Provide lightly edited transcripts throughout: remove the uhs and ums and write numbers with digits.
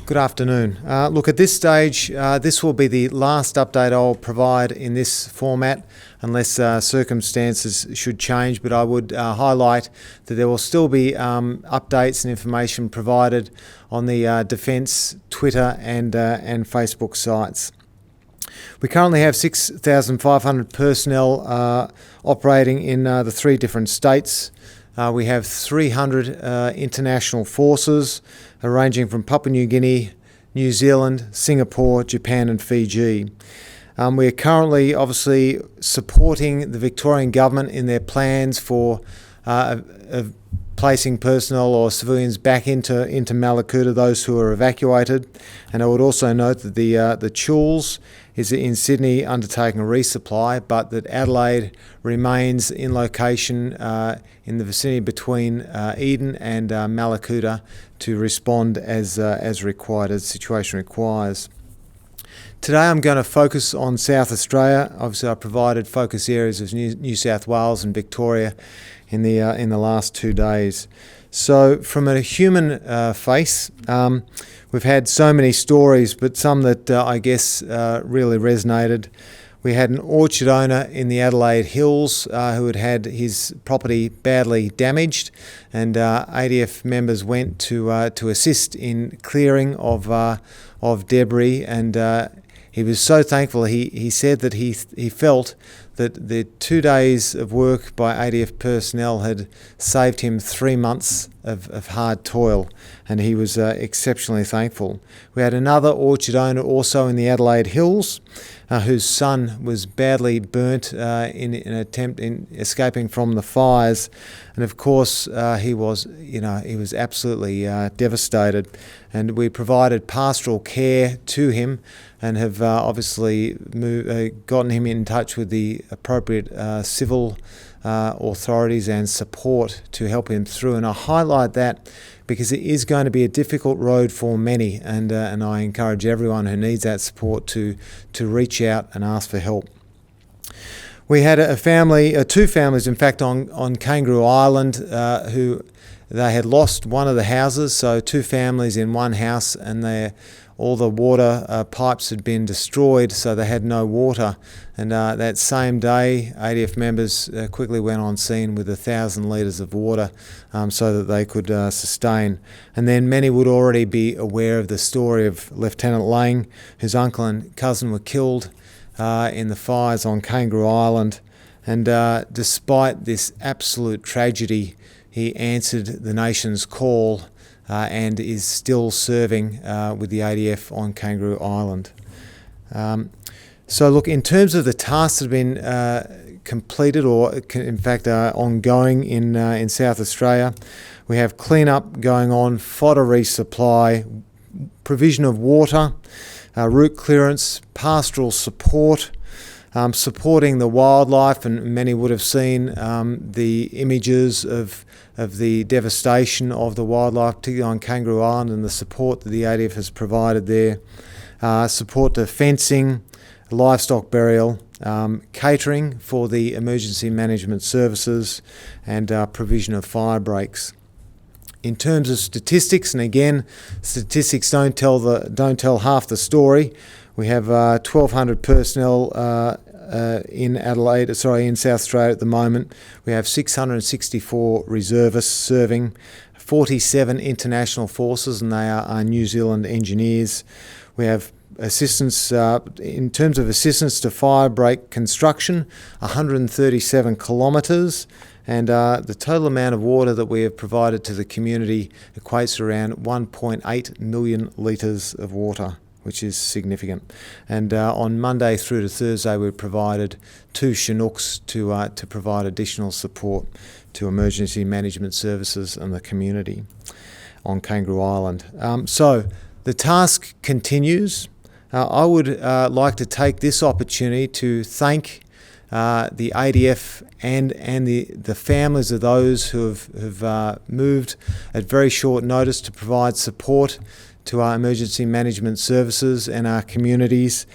Good afternoon. Look, at this stage, this will be the last update I'll provide in this format unless circumstances should change, but I would highlight that there will still be updates and information provided on the Defence Twitter and Facebook sites. We currently have 6,500 personnel operating in the 3 different states. We have 300 international forces ranging from Papua New Guinea, New Zealand, Singapore, Japan and Fiji. We are currently obviously supporting the Victorian government in their plans for placing personnel or civilians back into Malakuta, those who are evacuated. And I would also note that the Choules is in Sydney undertaking a resupply, but that Adelaide remains in location in the vicinity between Eden and Malakuta to respond as required, as the situation requires. Today I'm going to focus on South Australia. Obviously I provided focus areas of New South Wales and Victoria in the last 2 days. So from a human face, we've had so many stories, but some that I guess really resonated. We had an orchard owner in the Adelaide Hills who had his property badly damaged, and ADF members went to assist in clearing of debris, and he was so thankful. He said that he felt that the 2 days of work by ADF personnel had saved him 3 months of hard toil, and he was exceptionally thankful. We had another orchard owner also in the Adelaide Hills whose son was badly burnt in an attempt in escaping from the fires, and of course he was absolutely devastated, and we provided pastoral care to him and have obviously gotten him in touch with the appropriate civil authorities and support to help him through. And I highlight that because it is going to be a difficult road for many, and I encourage everyone who needs that support to reach out and ask for help. We had a family, 2 families in fact, on Kangaroo Island who they had lost one of the houses, so 2 families in one house, and all the water pipes had been destroyed, so they had no water. And that same day, ADF members quickly went on scene with 1,000 litres of water so that they could sustain. And then many would already be aware of the story of Lieutenant Lang, whose uncle and cousin were killed in the fires on Kangaroo Island. And despite this absolute tragedy, he answered the nation's call and is still serving with the ADF on Kangaroo Island. So look, in terms of the tasks that have been completed or in fact ongoing in South Australia, we have clean-up going on, fodder resupply, provision of water, route clearance, pastoral support, supporting the wildlife, and many would have seen the images of the devastation of the wildlife, particularly on Kangaroo Island, and the support that the ADF has provided there. Support to fencing, livestock burial, catering for the emergency management services, and provision of fire breaks. In terms of statistics, and again, statistics don't tell half the story. We have 1,200 personnel in South Australia at the moment. We have 664 reservists serving, 47 international forces, and they are New Zealand engineers. We have assistance, in terms of assistance to fire break construction, 137 kilometres, and the total amount of water that we have provided to the community equates to around 1.8 million litres of water, which is significant. And on Monday through to Thursday, we provided 2 Chinooks to provide additional support to emergency management services and the community on Kangaroo Island. So the task continues. I would like to take this opportunity to thank the ADF and the families of those who have moved at very short notice to provide support to our emergency management services and our communities.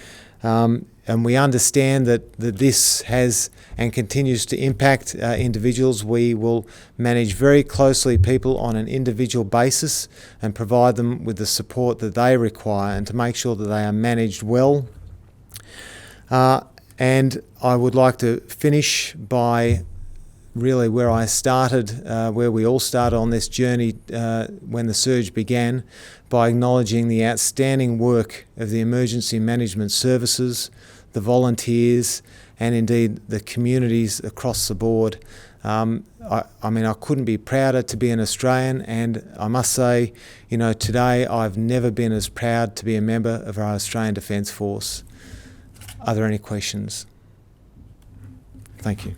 And we understand that this has and continues to impact individuals. We will manage very closely people on an individual basis and provide them with the support that they require, and to make sure that they are managed well. And I would like to finish by really where I started, where we all started on this journey when the surge began, by acknowledging the outstanding work of the emergency management services, the volunteers, and indeed the communities across the board. I mean, I couldn't be prouder to be an Australian, and I must say, you know, today I've never been as proud to be a member of our Australian Defence Force. Are there any questions? Thank you.